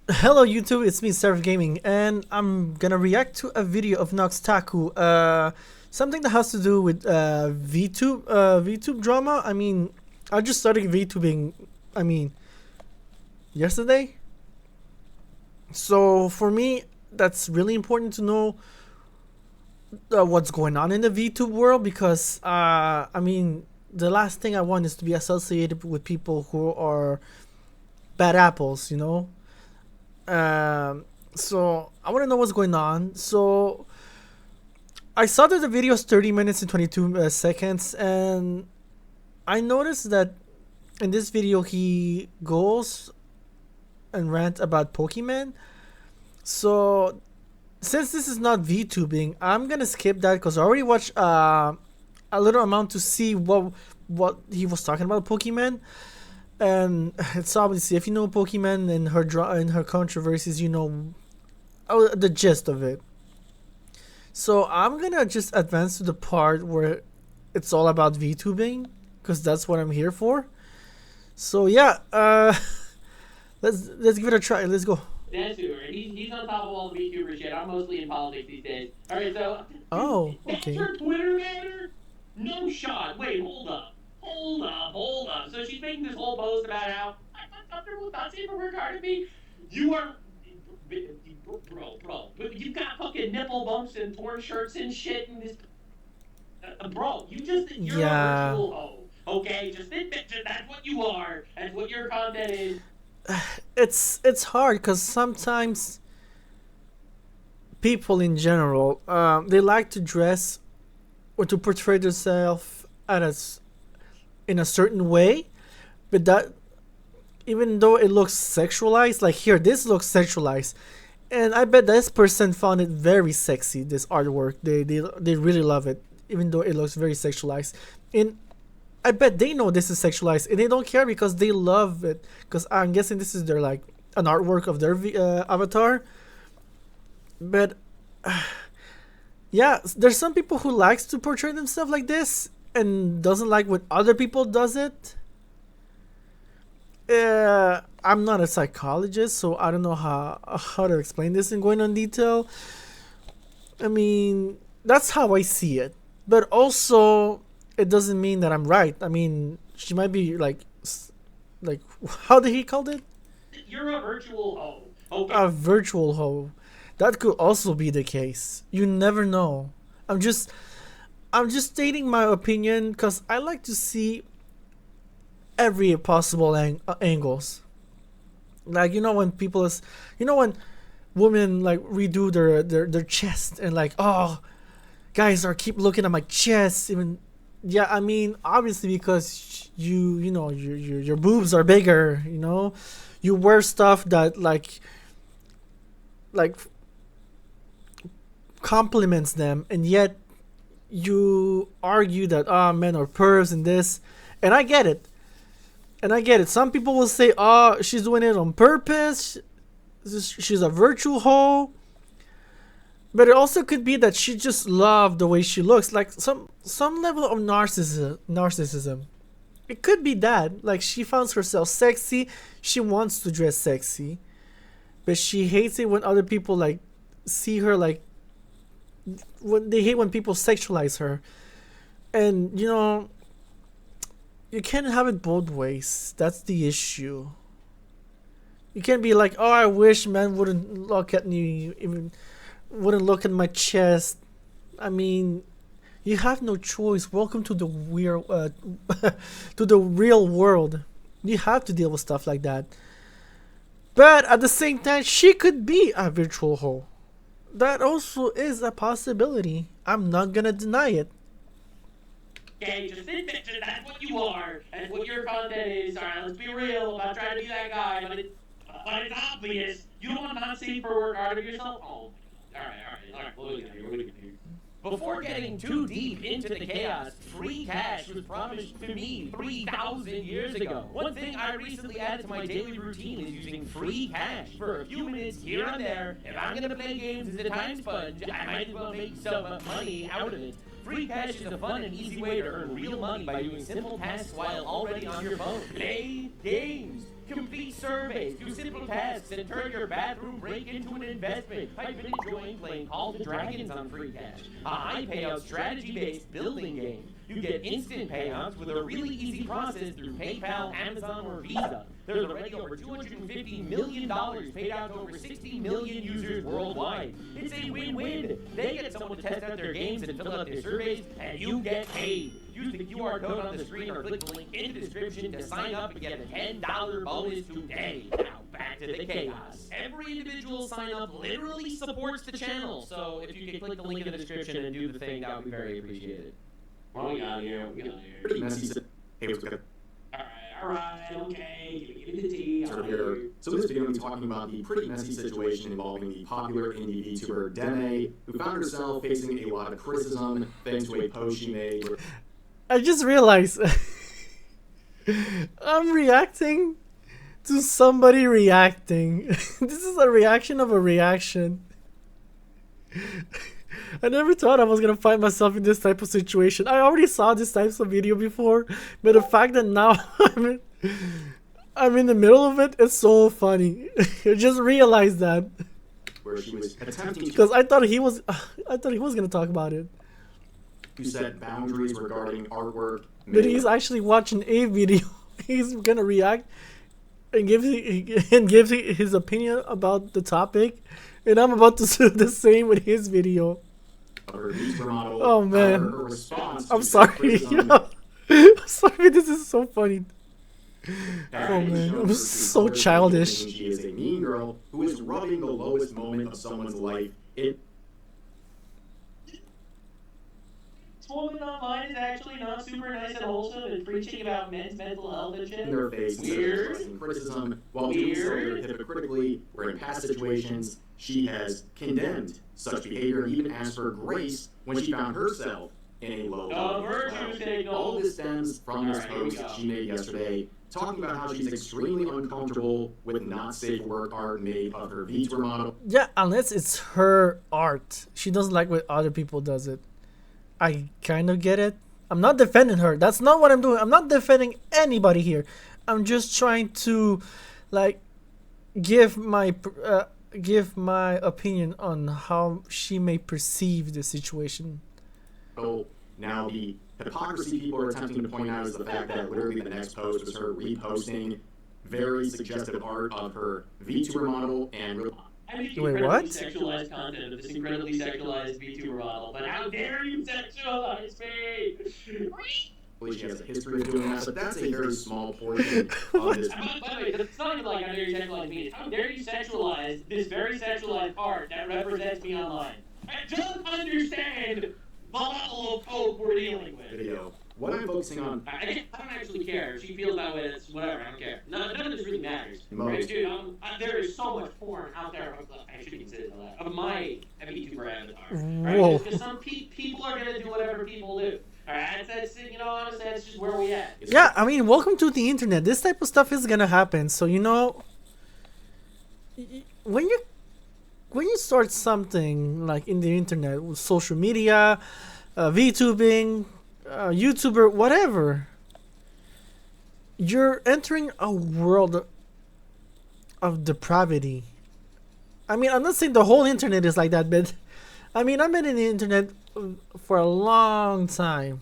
Hello YouTube, it's me Seraph Gaming, and I'm gonna react to a video of Noxtaku, something that has to do with Vtube drama. I just started VTubing, I mean, yesterday. So for me, that's really important to know what's going on in the VTube world because, the last thing I want is to be associated with people who are bad apples, you know? So I want to know what's going on. So I saw that the video is 30 minutes and 22 seconds, and I noticed that in this video he goes and rants about Pokemon. So since this is not VTubing, I'm gonna skip that because I already watched a little amount to see what he was talking about Pokemon. And it's obviously, if you know Pokemon and her controversies, you know the gist of it. So I'm gonna just advance to the part where it's all about VTubing because that's what I'm here for. So yeah, let's give it a try. Let's go. Vtuber. He's on top of all the VTuber shit. I'm mostly in politics these days. All right, so Oh, that's okay. her Twitter banner. No shot. Wait, hold up. So she's making this whole post about how I'm comfortable with not safe for work hard at me. You are, bro. You've got fucking nipple bumps and torn shirts and shit and this, bro. You're a Yeah, virtual hoe. Okay, just admit that's what you are. That's what your content is. it's hard because sometimes people in general, they like to dress or to portray themselves in a certain way, but that, even though it looks sexualized, like here, this looks sexualized, and I bet this person found it very sexy. This artwork, they really love it, even though it looks very sexualized. And I bet they know this is sexualized, and they don't care because they love it. Because I'm guessing this is their like an artwork of their avatar. But yeah, there's some people who likes to portray themselves like this and doesn't like when other people does it. I'm not a psychologist, so I don't know how to explain this in going on detail. I mean, that's how I see it, but also it doesn't mean that I'm right. I mean, she might be like how did he call it? You're a virtual hoe. Okay. A virtual hoe. That could also be the case. You never know. I'm just I'm just stating my opinion because I like to see every possible angles. Like, when people is, when women like redo their chest and like, oh, guys are keep looking at my chest even. Yeah, I mean, obviously because your boobs are bigger. You wear stuff that like compliments them, and yet you argue that men are pervs and this, and I get it. Some people will say, "Oh, she's doing it on purpose. She's a virtual hoe." But it also could be that she just loved the way she looks, like some level of narcissism. It could be that, like, she finds herself sexy. She wants to dress sexy, but she hates it when other people like see her like when they hate when people sexualize her. And you can't have it both ways. That's the issue. You can't be like, oh, I wish men wouldn't look at me, even wouldn't look at my chest. I mean, you have no choice. Welcome to the weird, to the real world. You have to deal with stuff like that. But at the same time, she could be a virtual hoe. That also is a possibility. I'm not gonna deny it. Okay, just admit that's what you are, and what your content is. All right, let's be real. I'm not trying to be that guy, but it's obvious. You don't want not safe for work out of yourself. Oh my god. All right. What are we gonna do? Before getting too deep into the chaos, free cash was promised to me 3,000 years ago. One thing I recently added to my daily routine is using free cash for a few minutes here and there. If I'm gonna play games as a time sponge, I might as well make some money out of it. Free cash is a fun and easy way to earn real money by doing simple tasks while already on your phone. Play games. Complete surveys, do simple tasks, and turn your bathroom break into an investment. I've been enjoying playing Call of the Dragons on Free Cash, a high payout strategy-based building game. You get instant payouts with a really easy process through PayPal, Amazon, or Visa. There's already over $250 million paid out to over 60 million users worldwide. It's a win-win. They get someone to test out their games and fill out their surveys, and you get paid. Use the QR code on the screen or click the link in the description to sign up and get a $10 bonus today. Now back to the chaos. Every individual sign up literally supports the channel, so if you could click the link in the description and do the thing, that would be very appreciated. What we got here? Pretty messy. Hey, what's good? Alright, okay, give me the tea. So in this video, I'm talking about the pretty messy situation involving the popular indie VTuber Deme, who found herself facing a lot of criticism thanks to a post she made. I just realized I'm reacting to somebody reacting. This is a reaction of a reaction. I never thought I was gonna find myself in this type of situation. I already saw this type of video before, but the fact that now I'm in the middle of it, it's so funny. I just realized that. Where she was attempting because I thought he was gonna talk about it. To set boundaries regarding artwork. But he's actually watching a video. He's gonna react and give his opinion about the topic, and I'm about to do the same with his video. Oh man, I'm sorry. I'm sorry. This is so funny. Oh man, I'm so childish. She is a mean girl who is rubbing the lowest moment of someone's life. This woman online is actually not super nice and wholesome and preaching about men's mental health and shit. In their face, weird. Criticism, while doing so hypocritically, where in past situations she has condemned such behavior and even asked for grace when she found herself in a low moment. All this stems from this post she made yesterday, talking about how she's extremely uncomfortable with not safe work art made of her Vtuber model. Yeah, unless it's her art. She doesn't like when other people does it. I kind of get it. I'm not defending her. That's not what I'm doing. I'm not defending anybody here. I'm just trying to, like, give my opinion on how she may perceive the situation. Oh, now the hypocrisy people are attempting to point out is the fact that literally the next post was her reposting very suggestive art of her VTuber model and. I make incredibly sexualized content of this incredibly sexualized VTuber model, but how dare you sexualize me? She has a history of doing that, but that's a very small portion of this. By the way, it's not even like how dare you sexualize me. It's how dare you sexualize this very sexualized art that represents me online. I don't understand the level of hope we're dealing with. Video. What I'm focusing on... I don't actually care. If she feels that way, it's whatever. I don't care. None of this really matters. Right, dude, there is so much porn out there. I shouldn't even say that. Of my VTuber avatar. Right? Because some people are going to do whatever people do. Alright, that's you know, honestly, that's just where we at. Yeah, I mean, welcome to the internet. This type of stuff is going to happen. So, you know, when you start something like in the internet with social media, VTubing, YouTuber, whatever, you're entering a world of depravity. I mean, I'm not saying the whole internet is like that, but I mean, I've been in the internet for a long time,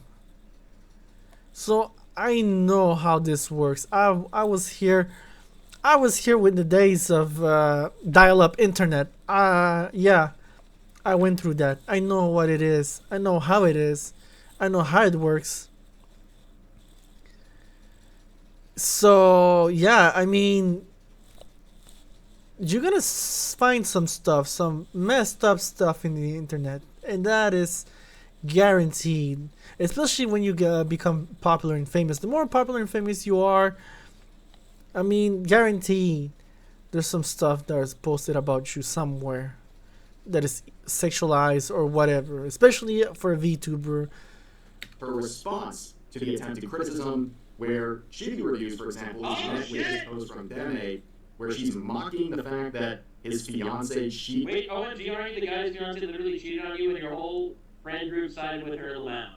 so I know how this works. I was here with the days of dial-up internet. Yeah, I went through that. I know what it is. I know how it is. I know how it works. So yeah, I mean, you're gonna find some stuff, some messed up stuff in the internet, and that is guaranteed. Especially when you become popular and famous. The more popular and famous you are, I mean, guaranteed there's some stuff that is posted about you somewhere that is sexualized or whatever, especially for a VTuber. Her response to the attempted criticism, where Shitty Reviews, for example, is met with this post from Deme, where she's mocking the fact that his fiance cheated. Wait, OMG, aren't you the guy's fiance literally cheated on you and your whole friend group sided with her amount?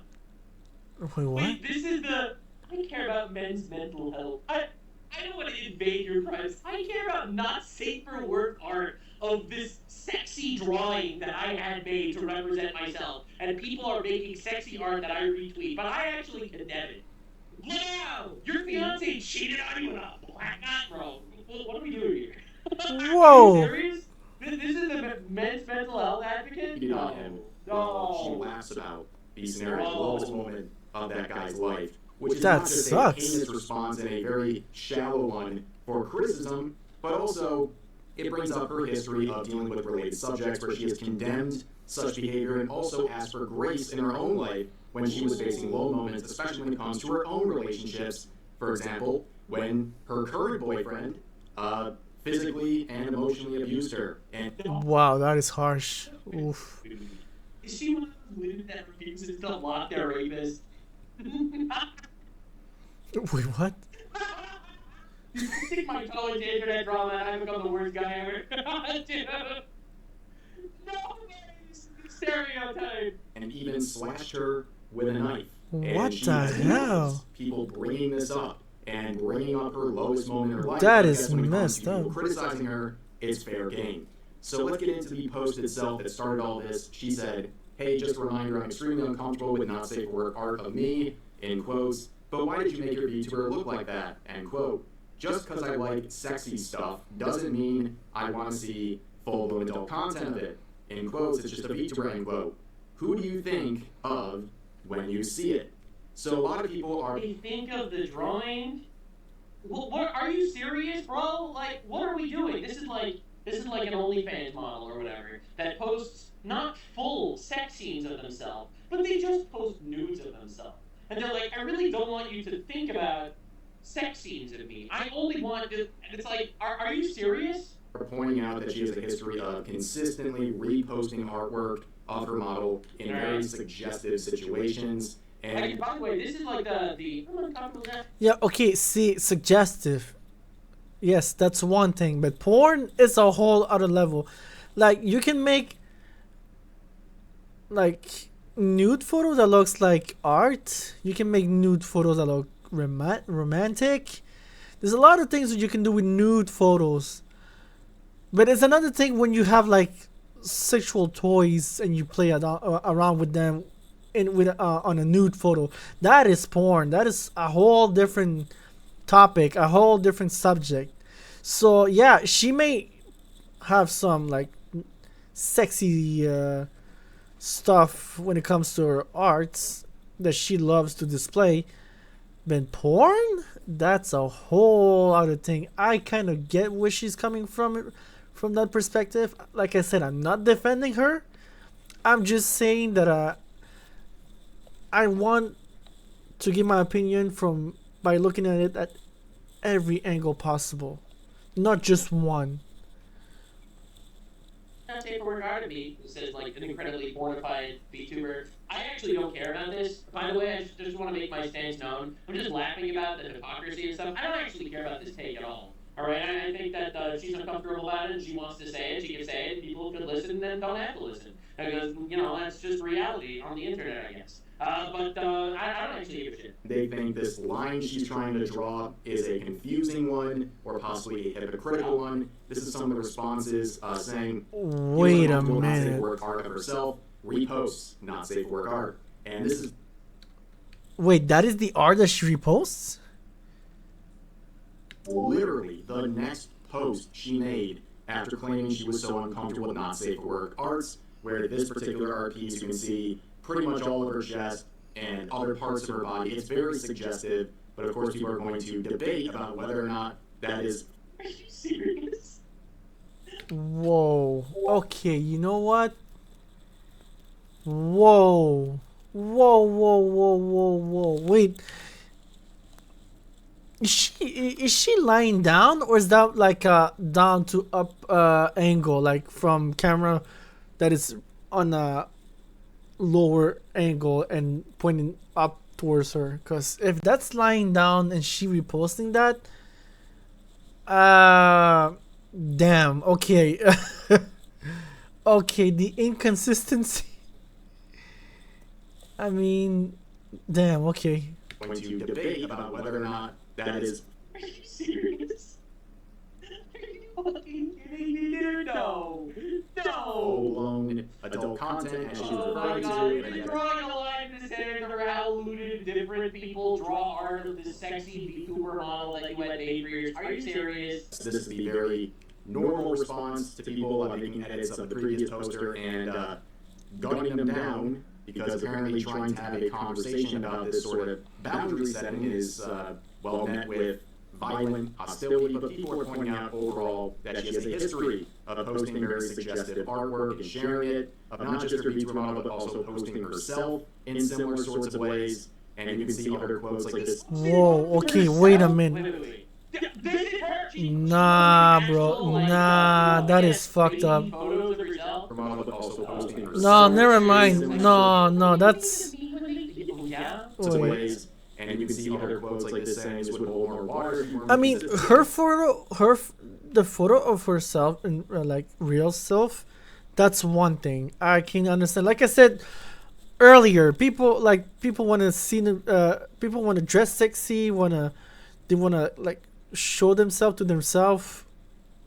Wait, what? Wait, this is the... I care about men's mental health. I know what it invade your privacy. I care about not safe for work art of this sexy drawing that I had made to represent myself, and people are making sexy art that I retweet, but I actually condemn it. Wow, your fiance cheated on you with a black guy, bro. What are we doing here? Are you Whoa. serious? This is the men's mental health advocate? Cheated on him. Well, she No. laughs about the scenario's Whoa. lowest moment of that guy's life, which is That not just sucks. a heinous response and a very shallow one for criticism, but also it brings up her history of dealing with related subjects where she has condemned such behavior and also asked for grace in her own life when she was facing low moments, especially when it comes to her own relationships. For example, when her current boyfriend physically and emotionally abused her. And Wow, that is harsh. Oof. Is she one of those women that refuses to block their rapist? Wait, what? You stick my toe into internet drama and I become the worst guy ever. Dude. No, it's the stereotype. and even slashed her with a knife. What And she the has hell? noticed people bringing this up and bringing up her lowest moment in her life. That I is guess when it comes messed to people up. criticizing her, it's fair game. So let's get into the post itself that started all this. She said, "Hey, just a reminder, I'm extremely uncomfortable with not safe for work art of me," in quotes. "But why did you make your VTuber look like that?" End quote. "Just because I like sexy stuff doesn't mean I want to see full-blown adult content of it." In quotes, it's just a VTuber, end quote. Who do you think of when you see it? So a lot of people are... They think of the drawing. What are you serious, bro? Like, what are we doing? This is like an OnlyFans model or whatever that posts not full sex scenes of themselves, but they just post nudes of themselves. And they're like, I really don't want you to think about sex scenes of me. I only want to. And it's like, are you serious? pointing out that she has a history of consistently reposting artwork of her model in very suggestive situations. Like, And by the way, this is like the. I'm uncomfortable with that. Yeah, okay, see, suggestive. Yes, that's one thing, but porn is a whole other level. Like, you can make like nude photo that looks like art. You can make nude photos that look romantic. There's a lot of things that you can do with nude photos. But it's another thing when you have like sexual toys and you play around with them on a nude photo. That is porn. That is a whole different topic, a whole different subject. So yeah, she may have some like sexy stuff when it comes to her arts that she loves to display. But porn, that's a whole other thing. I kind of get where she's coming from that perspective. Like I said, I'm not defending her. I'm just saying that I want to give my opinion by looking at it at every angle possible, not just one. Not safe for work art of me. This is like an incredibly mortified VTuber. I actually don't care about this. By the way, I just want to make my stance known. I'm just laughing about the hypocrisy and stuff. I don't actually care about this take at all. Alright, I think that she's uncomfortable about it and she wants to say it, she can say it, people can listen and don't have to listen. Because, that's just reality on the internet, I guess. I don't actually give a shit. they think this line she's trying to draw is a confusing one or possibly a hypocritical one. This is some of the responses saying, Wait a Not safe minute. work art of herself, reposts not safe work art. And this is Wait, that is the art that she reposts? literally the next post she made after claiming she was so uncomfortable with not safe for work arts, where this particular art piece you can see pretty much all of her chest and other parts of her body. It's very suggestive, but of course people are going to debate about whether or not that is... Are you serious? Whoa. Okay, you know what? Whoa. Whoa, whoa, whoa, whoa, whoa. Wait. Is she lying down, or is that like a down to up angle, like from camera that is on a lower angle and pointing up towards her? Because if that's lying down and she reposting that, damn. Okay. Okay, the inconsistency. I mean, damn. Okay. going to debate about whether or not that is... Are you serious? in adult content, as she was Oh my referring god, to. you've been drawing a line in the sand over how lewd different people draw art of this sexy VTuber model that you had made for years. Are you serious? This is the very normal response to people making edits of the previous poster and gunning them down because apparently trying to have a conversation about this sort of boundary setting is well met with violent hostility, but people are pointing out overall that she has a history of posting very suggestive artwork and sharing it, of not just her VTuber model, but also posting herself in similar sorts of ways. And you can see other quotes like this. Whoa, okay, wait a minute. Wait. This is her. Nah, bro, nah, that is fucked up. Photos of herself. Her model, but also posting herself. No, never mind. No, that's. Yeah. Wait. Ways. And you can see other quotes like this saying this would hold more water. I mean, her photo, the photo of herself and like real self, that's one thing I can understand. Like I said earlier, people want to see, people want to dress sexy, they wanna like show themselves to themselves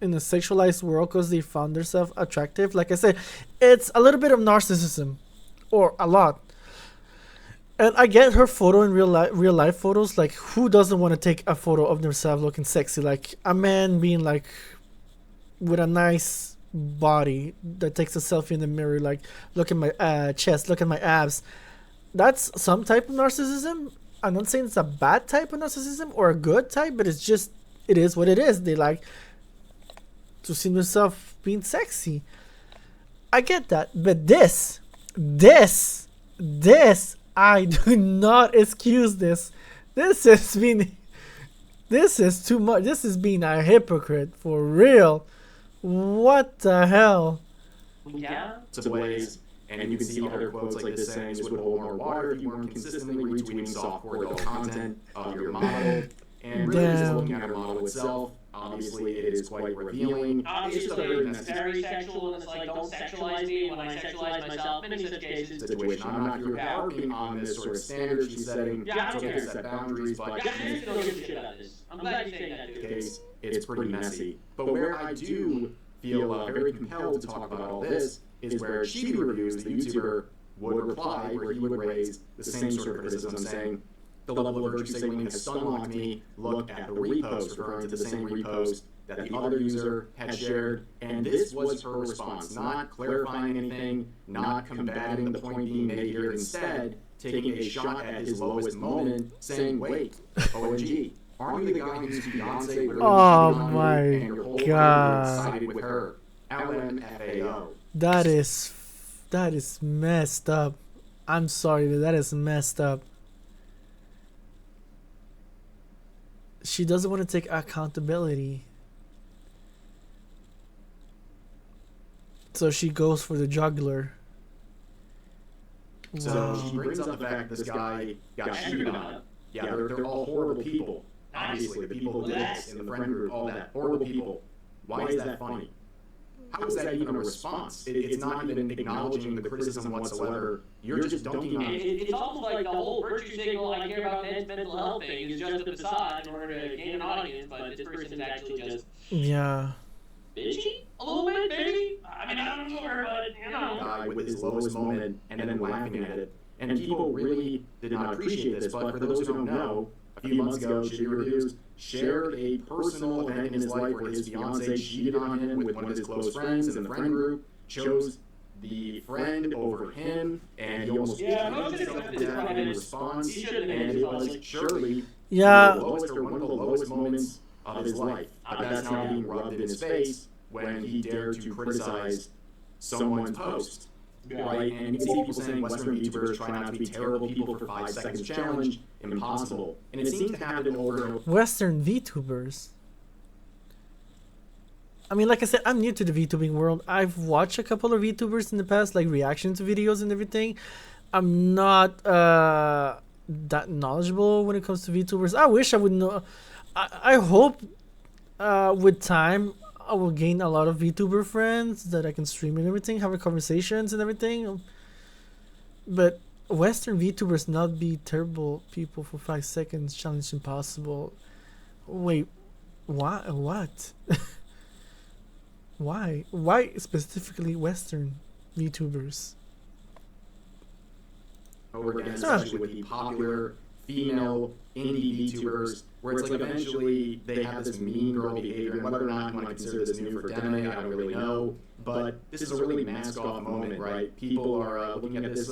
in a sexualized world because they found themselves attractive. Like I said, it's a little bit of narcissism, or a lot. And I get her photo in real life photos. Like, who doesn't want to take a photo of themselves looking sexy? Like a man being like with a nice body that takes a selfie in the mirror. Like, look at my chest, look at my abs. That's some type of narcissism. I'm not saying it's a bad type of narcissism or a good type, but it's just, it is what it is. They like to see themselves being sexy. I get that, but this, I do not excuse this. This is too much. This is being a hypocrite for real. What the hell? Yeah. To ways, and you can see other quotes like this saying this would hold more water if you weren't consistently retweeting softcore adult content of your model. And really just looking at her model itself, obviously it is quite revealing. Obviously, it's very sexual, and it's like, don't sexualize me when I sexualize myself in such cases. Situation. I'm not here harping on this sort of standard she's setting. Yeah, I don't care. Set boundaries, but Yeah, I don't give a shit about this. I'm glad you're saying that, dude. Case, it's pretty messy. But where I do feel very compelled to talk about all this is where Chibi Reviews, the YouTuber, would reply, where he would raise the same sort of criticism, saying, the level of virtue signaling has stunlocked me. Look at the repost, referring to the same repost that the other user had shared. And this was her response, not clarifying anything, not combating the point being made here. Instead, taking a shot at his lowest moment, saying, wait, OMG, aren't you the guy who's Beyonce really Oh cheating on my you, and your whole God. sided with her? LMFAO. That is messed up. I'm sorry, but that is messed up. She doesn't want to take accountability. So she goes for the juggler. So Wow. she brings up the fact that this guy got cheated on. Yeah, they're all horrible people. Obviously, the people who did this in the friend group, all that, horrible people. Why is that funny? How is that even a response? It's not even acknowledging the criticism whatsoever. You're just dunking on it. It's almost like the whole virtue signal, I care about men's mental health thing is just a facade in order to gain an audience, but this person is actually just Yeah. bitchy? A little bit, maybe? I mean, I don't know her, but, you know. Guy with his lowest moment and then laughing at it. And people really did not appreciate this, but for those who don't know, a few months ago, Shitty Reviews shared a personal event in his life where his fiancée cheated on him with one of his close friends in the friend group, chose the friend over him, and he almost Yeah, himself to death in response, and it was surely Yeah. the lowest or one of the lowest moments of his life. But that's now being rubbed in his face when he dared to criticize someone's post. Right, and you can see people saying Western YouTubers try not to be terrible people for 5 seconds challenge, impossible. And it seems to happen over and over. Western VTubers. I mean, like I said, I'm new to the VTubing world. I've watched a couple of VTubers in the past, like reaction to videos and everything. I'm not that knowledgeable when it comes to VTubers. I wish I would know. I hope with time I will gain a lot of VTuber friends that I can stream and everything, have conversations and everything. But Western VTubers not be terrible people for 5 seconds, challenge impossible. Wait, why? What? Why? Why specifically Western? VTubers. Over again, especially with the popular female indie VTubers, where it's like eventually they have this mean girl behavior, and whether or not you want to consider this new for Deme, I don't really know, but this is a really mask-off moment, right? People are looking at this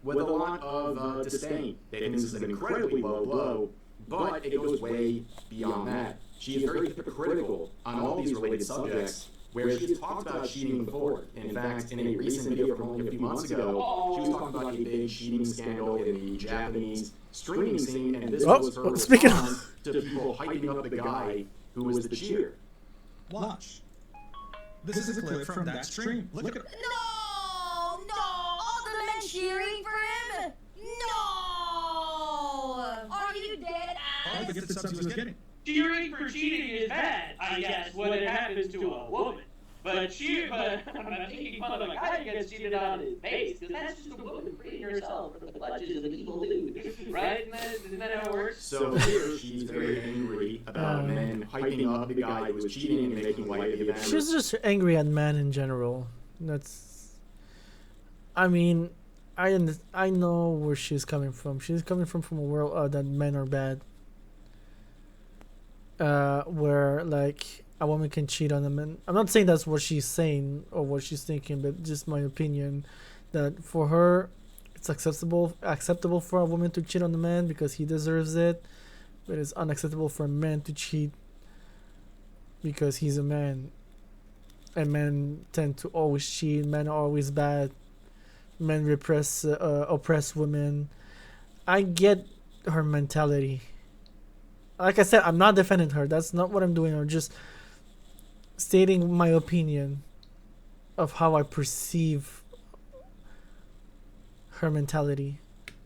with a lot of disdain. They think this is an incredibly low blow, but it goes way beyond that. She is very hypocritical on all these related subjects, where she has talked about cheating before. In fact, in a recent video from only a few months ago, she was talking about a big cheating scandal in the Japanese streaming scene, and this was her response to people hyping up the guy who was the cheater. Watch. This is a clip from that stream. Look at. No! All the men cheering for him? No! Are you dead? All the gifted subs he was getting. Cheering for cheating is bad, I guess, when it happens to a woman. But I'm making fun of a guy who gets cheated on his face, because that's just a woman freeing herself from the clutches of an evil dude, right? Isn't that how it works? So here she's very angry about men hyping up the guy who was cheating and making light of the event. She's just angry at men in general. That's. I mean, I know where she's coming from. She's coming from a world that men are bad. Where like a woman can cheat on a man. I'm not saying that's what she's saying or what she's thinking, but just my opinion that for her it's acceptable for a woman to cheat on a man because he deserves it, but it's unacceptable for a man to cheat because he's a man. And men tend to always cheat. Men are always bad. Men oppress women. I get her mentality. Like I said, I'm not defending her. That's not what I'm doing. I'm just stating my opinion of how I perceive her mentality.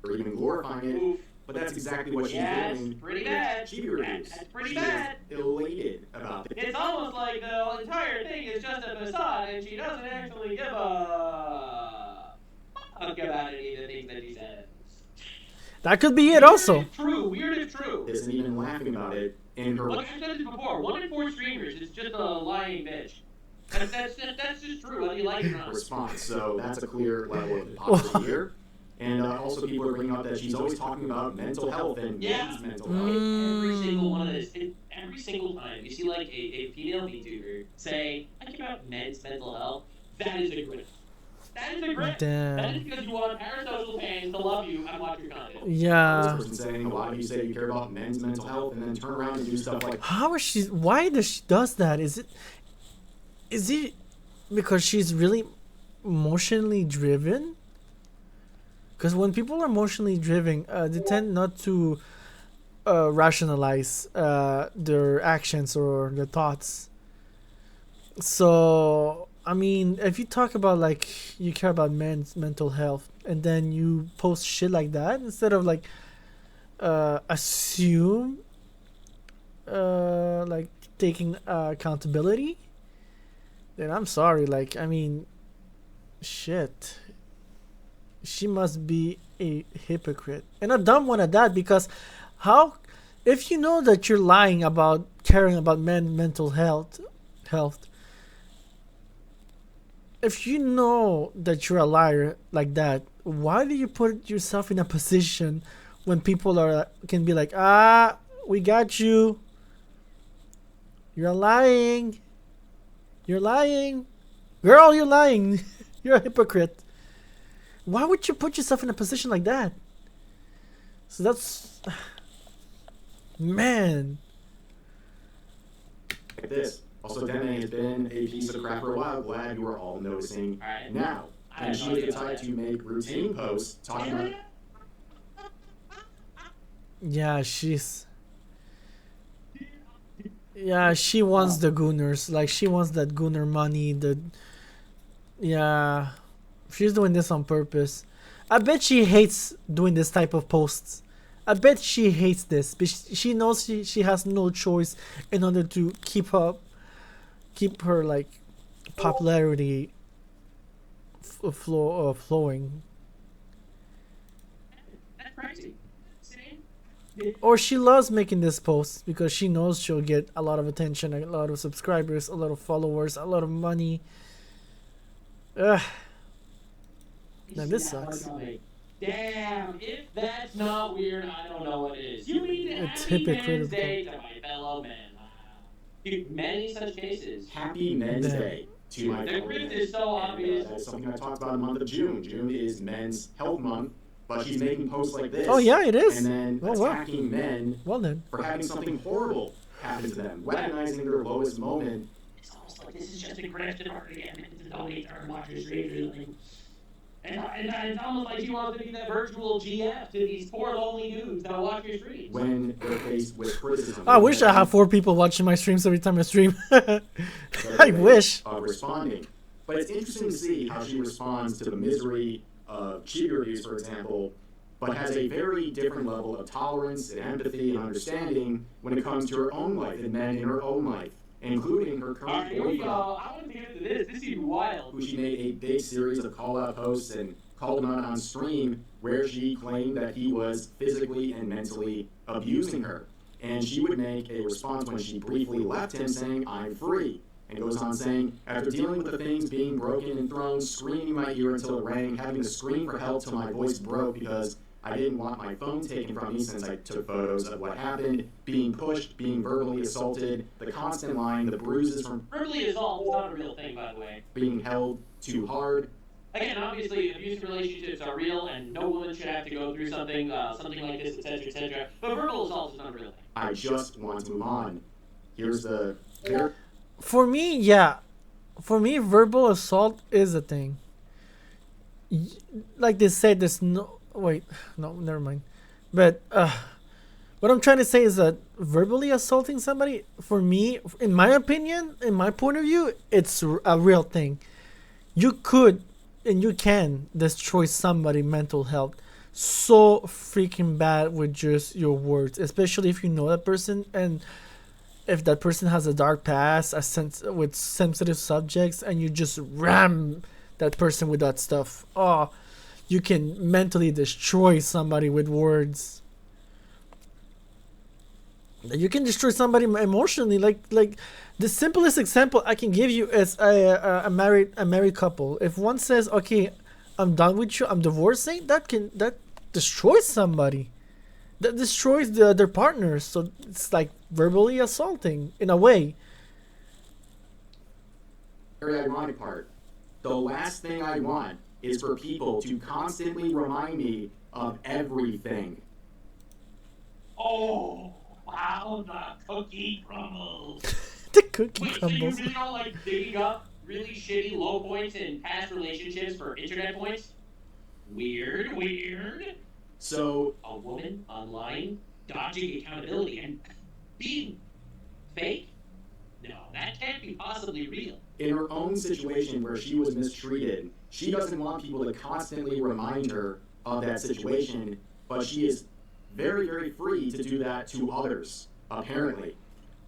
Or even glorifying it, but that's exactly what she's doing. That's pretty bad. She reviews. That's pretty She bad. is elated about it. It's almost like the entire thing is just a facade, and she doesn't actually give a fuck about any of the things that she says. That could be it also. Weird is true. Isn't even laughing about it in her. Like I said this before, 1 in 4 streamers is just a lying bitch. That's just true, whether you like it or not. Response. So that's a clear level of hypocrisy here. And also people are bringing up that she's always talking about mental health and men's mental health. Every single one of this, every single time you see like a female VTuber say, I care about men's mental health, that is a grit. That is a grit. Damn. That is because you want parasocial fans to love you and watch your content. Yeah. This person saying a lot of you say you care about men's mental health and then turn around and do stuff like How is she? Why does she does that? Is it because she's really emotionally driven? Because when people are emotionally driven, they tend not to rationalize their actions or their thoughts. So, I mean, if you talk about like you care about men's mental health and then you post shit like that instead of like assume like taking accountability, then I'm sorry. Like, I mean, shit. She must be a hypocrite and a dumb one at that, because how, if you know that you're lying about caring about mental health, if you know that you're a liar like that, why do you put yourself in a position when people can be like, we got you, you're lying, girl, you're lying, you're a hypocrite. Why would you put yourself in a position like that? So that's, man. this. Also, Deme has been a piece of crap for a while. Glad you are all noticing now. And she is the type to make routine posts talking about. Yeah, she wants the gooners. Like, she wants that gooner money. Yeah, she's doing this on purpose. I bet she hates doing this type of posts. I bet she hates this, but she knows she has no choice in order to keep her like popularity flowing. That's crazy. Or she loves making this post because she knows she'll get a lot of attention, a lot of subscribers, a lot of followers, a lot of money. Now this sucks. Damn, if that's not weird, I don't know what is. You mean It's Happy Men's hypocritical. Day to my fellow men. Dude, many such cases. Happy Men's Damn. Day to my The fellow grift men. is so obvious. That's something I talked about in the month of June. June is Men's Health Month, but she's making posts like this. Oh yeah, it is. And then Oh, wow. attacking men Well then. for having something horrible happen to them, weaponizing their lowest moment. It's almost like this is just a grift in order to get men to donate or watch your streams or something. And it's almost like she wants to be that virtual GF to these poor lonely dudes that watch your streams. When they're faced with criticism. I wish I had 4 people watching my streams every time I stream. I wish. Responding. But it's interesting to see how she responds to the misery of Chibi reviews, for example, but has a very different level of tolerance and empathy and understanding when it comes to her own life and men in her own life, including her current Alright, here we go. boyfriend, I want to get into this. This is wild. who she made a big series of call-out posts and called him out on stream where she claimed that he was physically and mentally abusing her. And she would make a response when she briefly left him saying, "I'm free." And goes on saying, "After dealing with the things being broken and thrown, screaming in my ear until it rang, having to scream for help till my voice broke because I didn't want my phone taken from me since I took photos of what happened, being pushed, being verbally assaulted, the constant lying, the bruises from Verbally assault is not a real thing, by the way. being held too hard." Again, obviously, abusive relationships are real, and no woman should have to go through something like this, etc., etc. But verbal assault is not a real thing. I just want to move on. Here's the... For me, yeah. For me, verbal assault is a thing. Like they said, there's no... Wait, no, never mind. But what I'm trying to say is that verbally assaulting somebody, for me, in my opinion, in my point of view, it's a real thing. You could and you can destroy somebody's mental health so freaking bad with just your words, especially if you know that person and if that person has a dark past, with sensitive subjects, and you just ram that person with that stuff. Oh, you can mentally destroy somebody with words. You can destroy somebody emotionally. Like the simplest example I can give you is a married couple. If one says, "Okay, I'm done with you, I'm divorcing," that destroys somebody. That destroys their partners. So it's like verbally assaulting in a way. very ironic part. The last thing I want is for people to constantly remind me of everything. Oh, wow, the cookie crumbles. The cookie Wait, so you crumbles. really don't like digging up really shitty low points in past relationships for internet points? Weird. So, A woman online dodging accountability and being fake? No, that can't be possibly real. in her own situation where she was mistreated, she doesn't want people to constantly remind her of that situation, but she is very, very free to do that to others, apparently.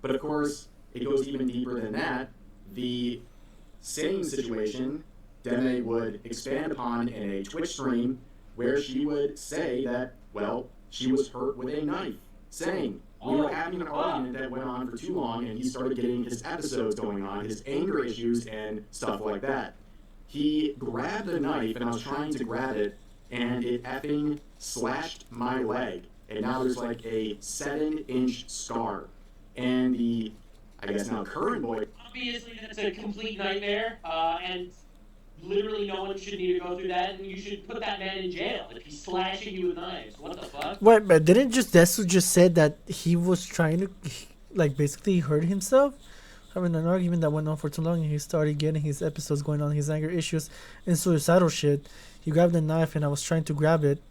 But of course, it goes even deeper than that. The same situation Deme would expand upon in a Twitch stream where she would say that, well, she was hurt with a knife, saying, we were having an argument that went on for too long, and he started getting his episodes going on, his anger issues and stuff like that. He grabbed a knife, and I was trying to grab it, and it effing slashed my leg. And now there's like a 7-inch scar. And the, I guess now current boy, Obviously, that's a complete nightmare, and literally no one should need to go through that, and you should put that man in jail if he's slashing you with knives. What the fuck? Wait, but didn't just Desu just said that he was trying to, like, basically hurt himself? Having an argument that went on for too long, and he started getting his episodes going on, his anger issues, and suicidal shit. He grabbed the knife, and I was trying to grab it.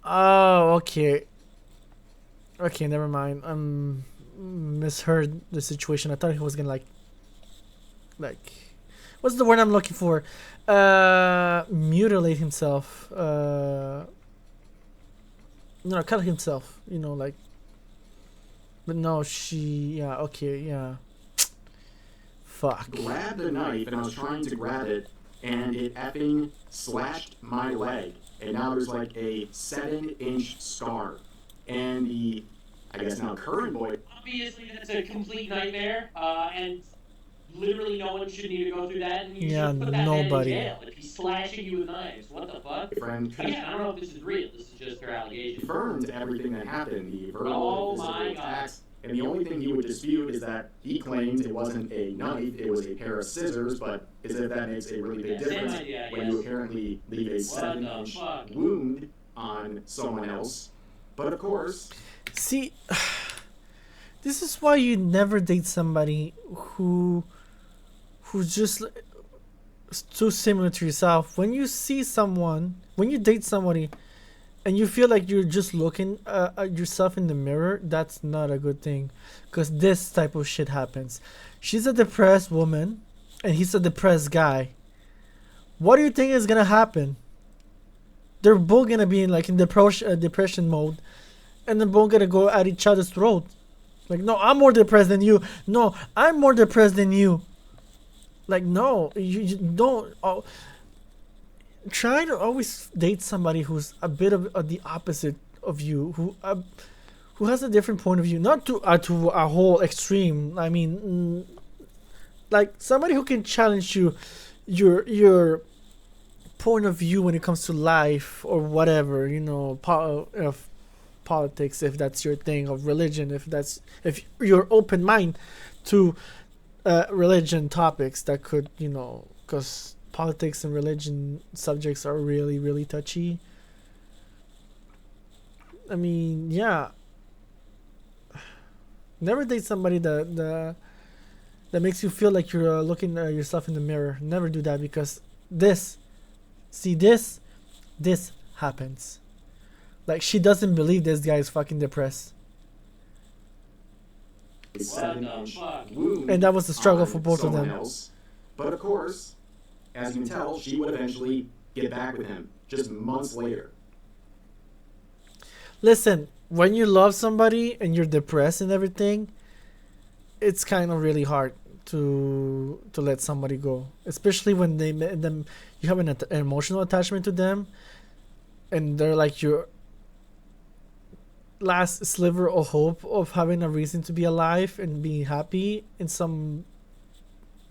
Oh, okay. Okay, never mind. Misheard the situation. I thought he was gonna like, what's the word I'm looking for? Mutilate himself. No, cut himself. You know, like. But no, she. Yeah. Okay. Yeah. Fuck. grabbed a knife, and I was trying to grab it, and it effing slashed my leg. And now there's like a 7-inch scar. And the, I guess now current boy, Obviously, that's a complete nightmare, and literally no one should need to go through that, and you Yeah, should put that man in nobody. jail if he's slashing you with knives. What the fuck? Friend Again, I don't know if this is real. This is just her allegation. confirmed everything that happened, the verbal Oh and physical my God. attacks. And the only thing he would dispute is that he claimed it wasn't a knife, it was a pair of scissors, but as if that makes a really big Yeah, same difference idea, when yes. you apparently leave a What the 7-inch fuck? wound on someone else. But of course, See, this is why you never date somebody who's just too similar to yourself. When you see someone, when you date somebody, and you feel like you're just looking at yourself in the mirror, that's not a good thing, because this type of shit happens. She's a depressed woman, and he's a depressed guy. What do you think is gonna happen? They're both gonna be in like in depression mode, and they're both gonna go at each other's throat. Like, no, I'm more depressed than you. No, I'm more depressed than you. Like, no, you don't. Oh, try to always date somebody who's a bit of the opposite of you, who has a different point of view, not to a whole extreme. I mean, like somebody who can challenge your point of view when it comes to life or whatever, you know, of politics, if that's your thing, of religion, if you're open mind to religion topics that could, you know, because politics and religion subjects are really, really touchy. I mean, yeah. Never date somebody that makes you feel like you're looking at yourself in the mirror. Never do that, because this happens. Like, she doesn't believe this guy is fucking depressed. a 7-inch fuck? wound And that was the struggle on for both of someone them. else. But of course, as you can tell, she would eventually get back with him just months later. Listen, when you love somebody and you're depressed and everything, it's kind of really hard to let somebody go, especially when you have an emotional attachment to them, and they're like your last sliver of hope of having a reason to be alive and being happy in some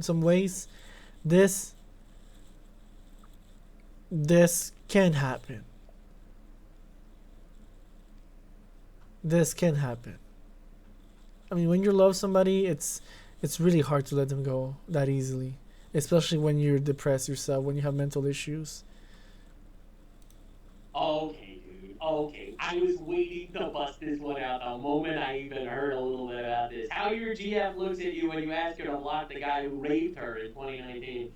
ways. This can happen. This can happen. I mean, when you love somebody, it's really hard to let them go that easily, especially when you're depressed yourself, when you have mental issues. Okay, dude. Okay. I was waiting to bust this one out the moment I even heard a little bit about this. How your GF looks at you when you ask her to block the guy who raped her in 2019.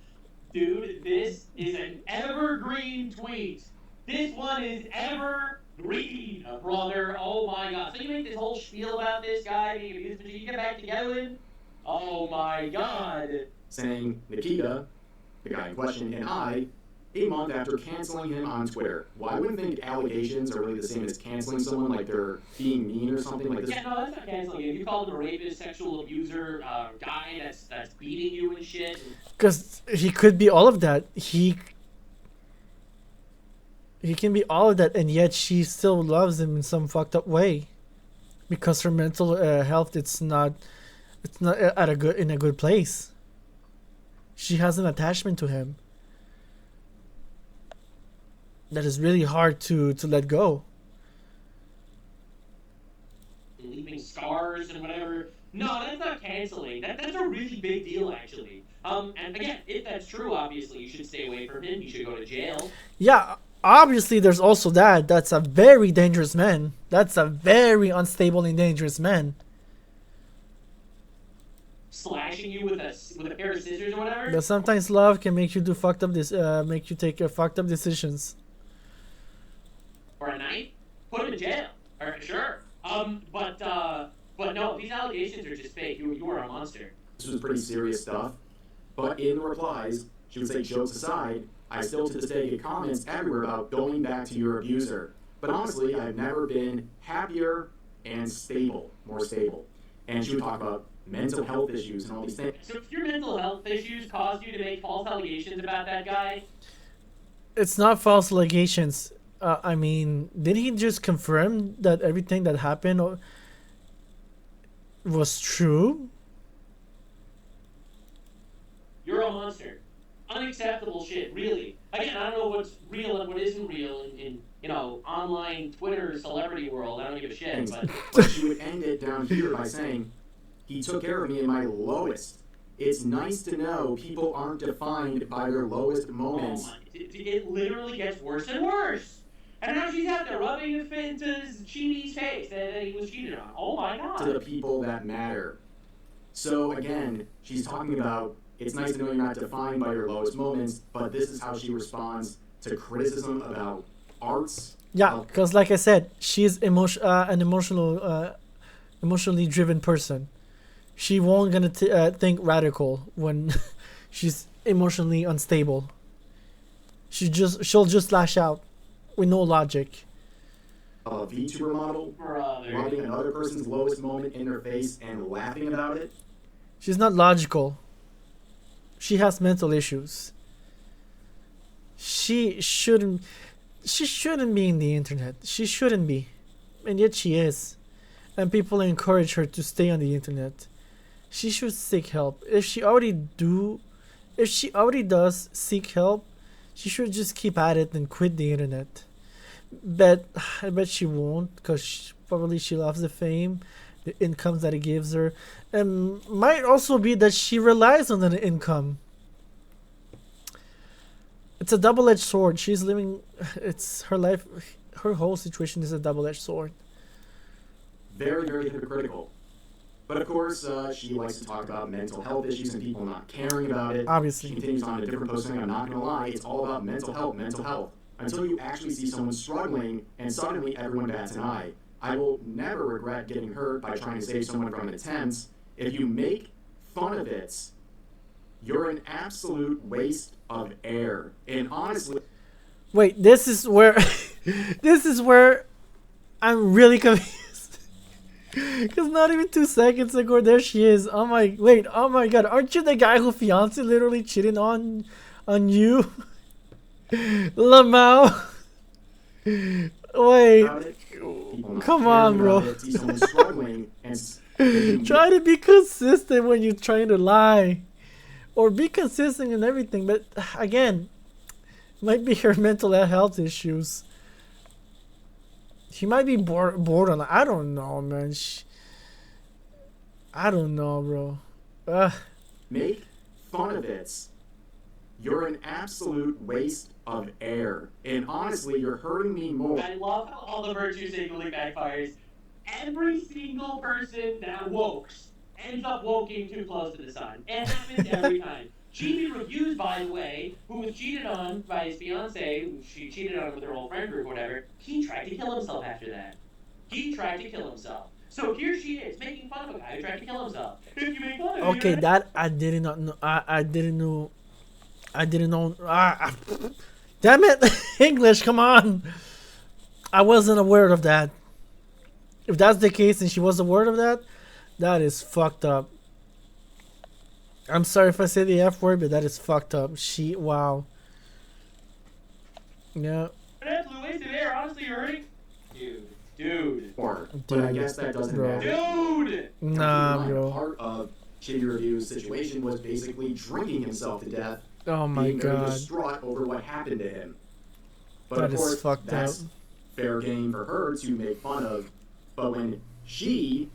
Dude, this is an evergreen tweet. This one is evergreen, brother. Oh my god. So you make this whole spiel about this guy being abused, but you get back together with him? Oh my god. Saying Nikita, the guy in question, and I, a month after canceling him on Twitter. Well, I wouldn't think allegations are really the same as canceling someone, like they're being mean or something like this. Yeah, no, that's not canceling him. You called him a rapist, sexual abuser, guy that's beating you and shit. Because he could be all of that. He can be all of that, and yet she still loves him in some fucked up way, because her mental health it's not in a good place. She has an attachment to him that is really hard to let go. Leaving scars and whatever. No, that's not canceling. That's a really big deal, actually. And again, if that's true, obviously you should stay away from him. You should go to jail. Yeah, obviously there's also that. That's a very dangerous man. That's a very unstable and dangerous man. Slashing you with a pair of scissors or whatever. But sometimes love can make you do make you take fucked up decisions. Or a knife. Put him in jail. Or sure. But no, these allegations are just fake. You are a monster. This was pretty serious stuff. But in the replies, she would say, jokes aside, I still to this day get comments everywhere about going back to your abuser. But honestly, I've never been happier and more stable. And she would talk about mental health issues and all these things. So if your mental health issues caused you to make false allegations about that guy, It's not false allegations. I mean, did he just confirm that everything that happened was true? unacceptable shit, really. Again, I don't know what's real and what isn't real in online Twitter celebrity world. I don't give a shit, things. but But she would end it down here by saying, he took care of me in my lowest. It's nice to know people aren't defined by their lowest moments. oh my, it literally gets worse and worse. And now she's out there rubbing it into Chini's face that he was cheated on. Oh my god. To the people that matter. So again, she's talking about, it's nice to know you're not defined by your lowest moments, but this is how she responds to criticism about arts. Yeah, because like I said, she's an emotionally driven person. She won't gonna think radical when she's emotionally unstable. She'll just lash out with no logic. A Vtuber model Brother. rubbing another person's lowest moment in their face and laughing about it. She's not logical. She has mental issues. She shouldn't be in the internet. She shouldn't be. And yet she is. And people encourage her to stay on the internet. She should seek help. If she already does seek help, she should just keep at it and quit the internet. But I bet she won't, because probably she loves the fame, the incomes that it gives her, and might also be that she relies on the income. It's a double-edged sword. She's living. It's her life. Her whole situation is a double-edged sword. Very, very hypocritical. But of course, she likes to talk about mental health issues and people not caring about it. Obviously. She continues on a different post saying, I'm not going to lie, it's all about mental health, mental health. Until you actually see someone struggling and suddenly everyone bats an eye. I will never regret getting hurt by trying to save someone from an attempt. If you make fun of it, you're an absolute waste of air. And honestly... Wait, this is where... this is where I'm really confused. Because not even 2 seconds ago, there she is. Oh my god, aren't you the guy who fiance literally cheated on you? Lamau. Wait. Come on, bro. Try to be consistent when you're trying to lie. Or be consistent in everything. But again, might be her mental health issues. She might be bored on. I don't know, man. I don't know, bro. Make fun of it. You're an absolute waste of air. And honestly, you're hurting me more. I love how all the virtue signaling backfires. Every single person that wokes ends up woking too close to the sun. It happens every time. GB Reviews, by the way, who was cheated on by his fiance, she cheated on him with her old friend group or whatever, he tried to kill himself after that. He tried to kill himself. So here she is, making fun of a guy who tried to kill himself. If you make fun of Okay, me, that I did not know. I didn't know. Damn it! English, come on! I wasn't aware of that. If that's the case and she was aware of that, that is fucked up. I'm sorry if I say the F word, but that is fucked up. Wow. Yeah. an absolute waste of air. Honestly, you're hurting. Dude. But I guess that doesn't matter. Dude! Nah, bro. Part of Shitty Review's situation was basically drinking himself to death. Oh my being very god. distraught over what happened to him. But That of is course, fucked that's up. fair game for her to make fun of. But when she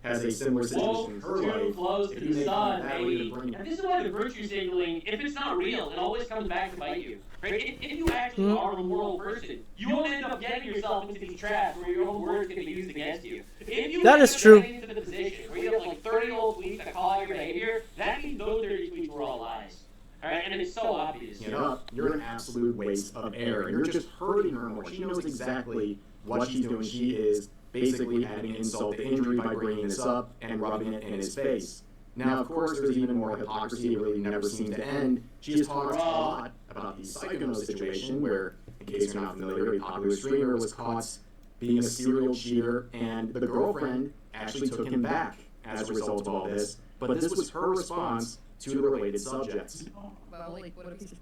has a similar situation in her Too life, close to if you the make fun sun, of that, baby. you're bringing And this is why the virtue signaling, if it's not real, it always comes back to bite you. Right? If you actually are a moral person, you won't end up getting yourself into these traps where your own words can be used against you. If you That end is up true. getting into the position where you have like 30 old tweets that call out your behavior, that means those 30 tweets were all lies. Alright? And it's so obvious. it up, you're an absolute waste of air. And you're just hurting her more. She knows exactly what she's doing. She is basically adding insult to injury by bringing this up and rubbing it in his face. Now, of course, there's even more hypocrisy. It really never seemed to end. She has talked a lot about the Psychono situation, where, in case you're not familiar, a popular streamer was caught being a serial cheater, and the girlfriend actually took him back as a result of all this. But this was her response to the related subjects. Well, like, what if he's...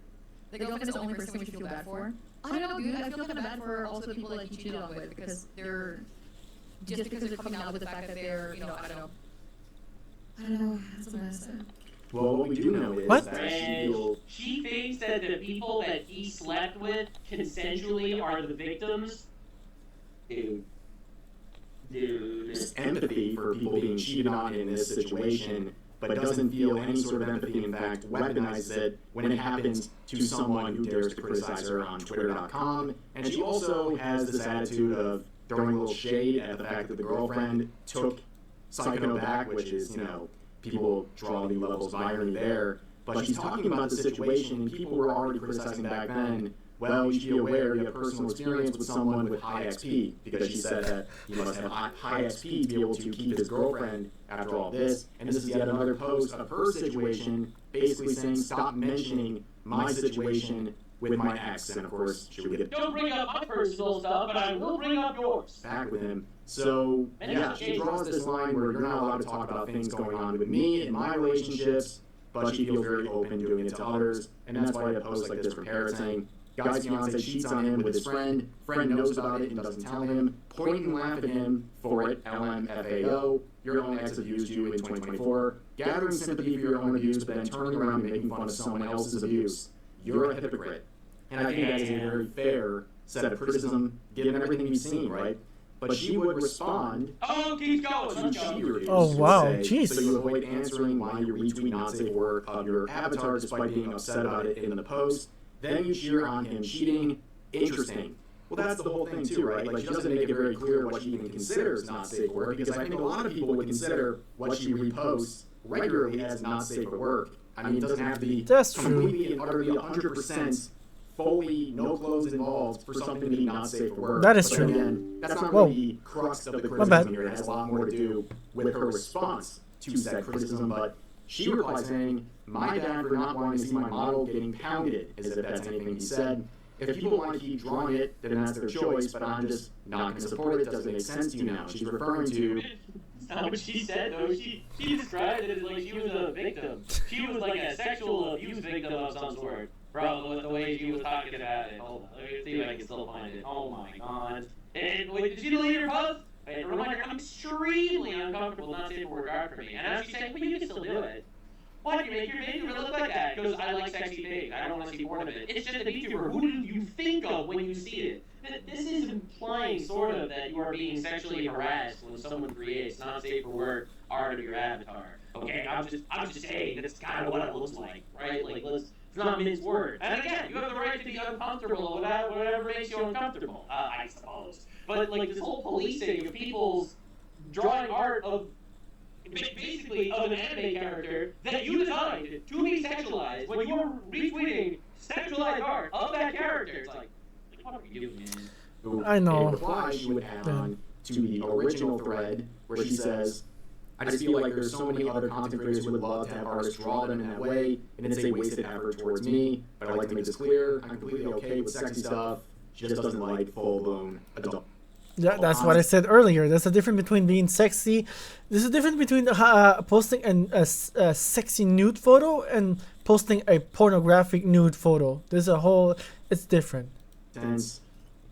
The girlfriend is the only person we should feel bad for? I don't know, dude. I feel kind of bad for also the people that he cheated on with, because they're... Just because they're coming out with the fact that they're, I don't know. It's a mess. Well, what we do know is What? that And she thinks that the people that he slept with consensually are the victims. Dude. there's empathy for people being cheated on in this situation, but doesn't feel any sort of empathy. In fact, weaponizes it when it happens to someone who dares to criticize her on Twitter.com. And she also has this attitude of throwing a little shade at the fact that the girlfriend took Psycho back, which is, people draw new levels of irony there. But she's talking about the situation, and people were already criticizing back then. Well, you should be aware you have personal experience with someone with high XP, because she said that he must have high XP to be able to keep his girlfriend after all this. And this is yet another post of her situation, basically saying, stop mentioning my situation with my ex. And of course, she would get Don't bring up my personal stuff, but I will bring up yours. back with him. So, yeah, she draws this line where you're not allowed to talk about things going on with me and my relationships, but she feels very open doing it to others. And that's why a post like this prepared saying, guy's fiance cheats on him with his friend knows about it and doesn't tell him, point and laugh at him for it, LMFAO, your own ex abused you in 2024, gathering sympathy for your own abuse, but then turning around and making fun of someone else's abuse. You're a hypocrite. And I think that is a very fair set of criticism, given everything we've seen, right? But she would respond Oh, keep going. to Let's cheat go. reviews. Oh, She would wow, say, jeez. So you avoid answering why you retweet not safe work of your avatar despite being upset about it in the post. Then you cheer on him cheating. Interesting. Well, that's the whole thing too, right? Like, she doesn't make it very clear what she even considers not safe for work, because I think a lot of people would consider what she reposts regularly as not safe for work. I mean, it doesn't have to be That's true. completely and utterly 100% fully no clothes involved for something to be not safe for work. That is But true. Again, that's not Whoa. really the crux of the bad. criticism here. It has a lot more to do with her response to said criticism, but she replies saying, my dad for not wanting to see my model getting pounded, as if that's anything he said. If people want to keep drawing it, then that's their choice, but I'm just not going to support it. Doesn't make sense to you now. She's referring to, That's not what she said, though. She described it as like she was a victim. She was like a sexual abuse victim of some sort. Bro, with the way she was talking about it. Hold on, let me see if I can still find it. Oh my god. And wait, did she delete her post? Wait, reminder, I'm extremely uncomfortable not safe for work art for me. And now she's saying, well, you can still do it. Why do you make your baby really look like that? Because I like sexy pigs. I don't want to see porn of it. It's just a VTuber. Who do you think of when you see it? This is implying, sort of, that you are being sexually harassed when someone creates not safe for work art of your avatar. Okay, I'm just saying that's kind of what it looks like, right? Like, let's not mince words. And again, you have the right to be uncomfortable about whatever makes you uncomfortable, I suppose. But like this whole policing of people's drawing art of basically of an anime character that you designed to be sexualized when you're retweeting sexualized art of that character. It's like what are we doing, man? who, I know. a reply she would add on to the original thread where she says, I just feel like there's so many other content creators who would love to have artists draw them in that way, and it's a wasted effort towards me, but I'd like to make this clear, I'm completely okay with sexy stuff, she just doesn't like full-blown adult. Yeah, that's what I said earlier. There's a difference between being sexy. There's a difference between posting a sexy nude photo and posting a pornographic nude photo. There's a whole. It's different. Tense.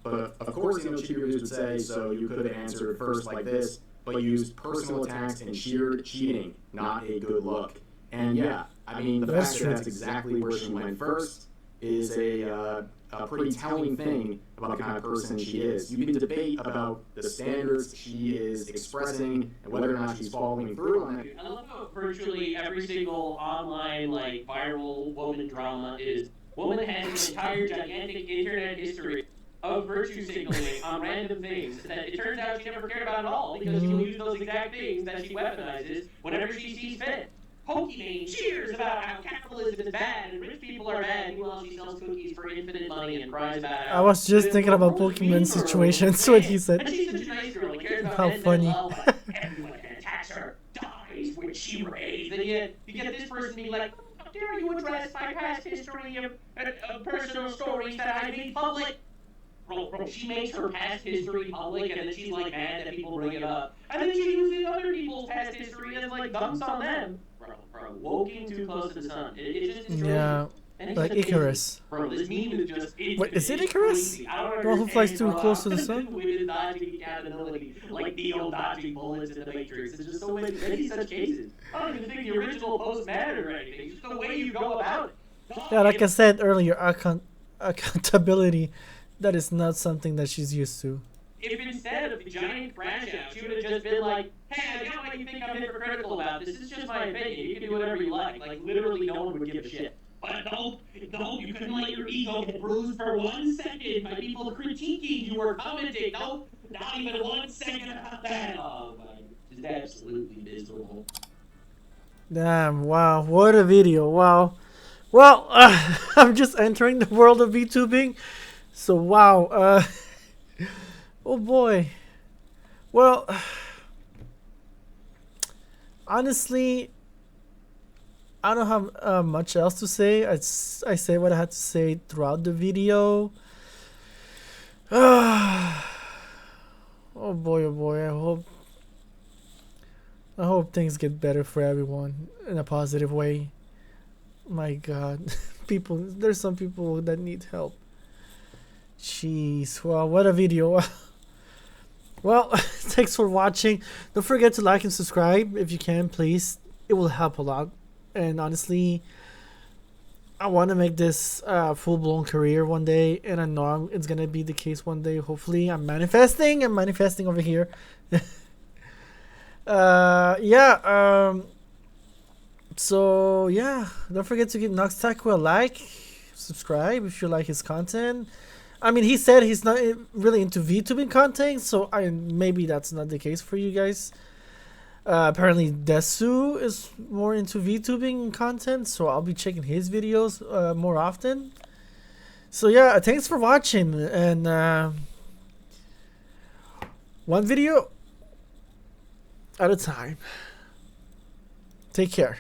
But of course, cheat reviews would say, so you could have answered first like this, but used personal attacks and sheer cheating, not a good look. And yeah, I mean, the That's fact true. that that's exactly where she went first is a pretty telling thing about the kind of person she is. You can debate about the standards she is expressing and whether or not she's following through on it. I love how virtually every single online like viral woman drama is woman has an entire gigantic internet history of virtue signaling on random things that it turns out she never cared about at all because she will use those exact things that she weaponizes whenever she sees fit. Pokimane cheers about how capitalism is bad and rich people are bad, meanwhile she sells cookies for infinite money and cries about how I was just the thinking about world is mean Pokemon to her. situations when he And said. she's such a nice girl and cares about How men funny. love, but everyone that attacks her dies when she raised. And yet you get this person being like, how dare you address my past history of personal stories that I made public? Bro, she makes her past history public, and then she's like mad that people bring it up. And then she uses other people's past history as like dumps on them. Bro, woking too close to the sun. It just destroys Yeah, you. And it's like just Icarus. Bro, this meme is just Wait, is it Icarus? crazy. I don't The one who flies understand, too bro. close to the sun? Women dodging accountability. Like like Neo dodging bullets in the Matrix. It's just so many such cases. I don't even think the original post mattered or anything. It's just the way you go about it. Yeah, like I said earlier, accountability, that is not something that she's used to. If instead of the giant crash out, she would have just been like, hey, I get why you think I'm hypocritical about this. This is just my opinion. You can do whatever you like. Like, literally no one would give a shit. But no, you couldn't let your ego get bruised for 1 second by people critiquing you or commenting. No, not even 1 second about that. Oh, my. Just absolutely miserable. Damn, wow, what a video, wow. Well, I'm just entering the world of VTubing, so wow, oh boy. Well, honestly, I don't have much else to say. I say what I had to say throughout the video. Oh boy, oh boy, I hope things get better for everyone in a positive way. My God, there's some people that need help. Jeez, well, what a video. Well, thanks for watching. Don't forget to like and subscribe if you can, please. It will help a lot. And honestly, I want to make this full-blown career one day, and I know it's gonna be the case one day. Hopefully, I'm manifesting over here. So yeah, don't forget to give Noxtaku a like, subscribe if you like his content. I mean, he said he's not really into VTubing content, so maybe that's not the case for you guys. Apparently Desu is more into VTubing content, so I'll be checking his videos more often. So yeah, thanks for watching, and one video at a time. Take care.